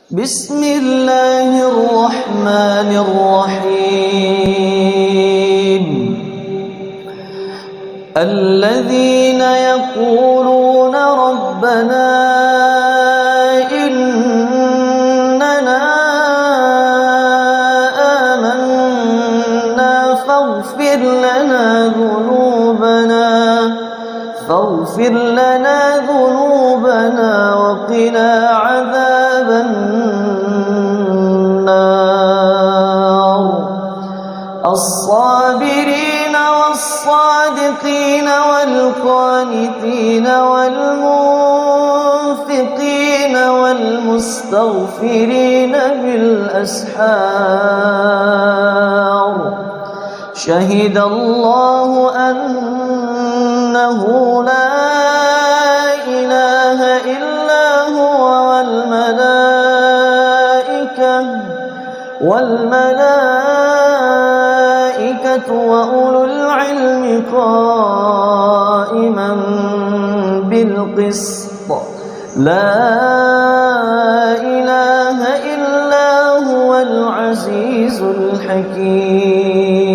بسم الله الرحمن الرحيم. الذين يقولون ربنا إننا آمنا فاغفر لنا ذنوبنا وقنا عذاب النار. الصابرين والصادقين والقانتين والمنفقين والمستغفرين بالأسحار. شهد الله أنه لا إله إلا هو والملائكة وأولو العلم قائما بالقسط. لا إله إلا هو العزيز الحكيم.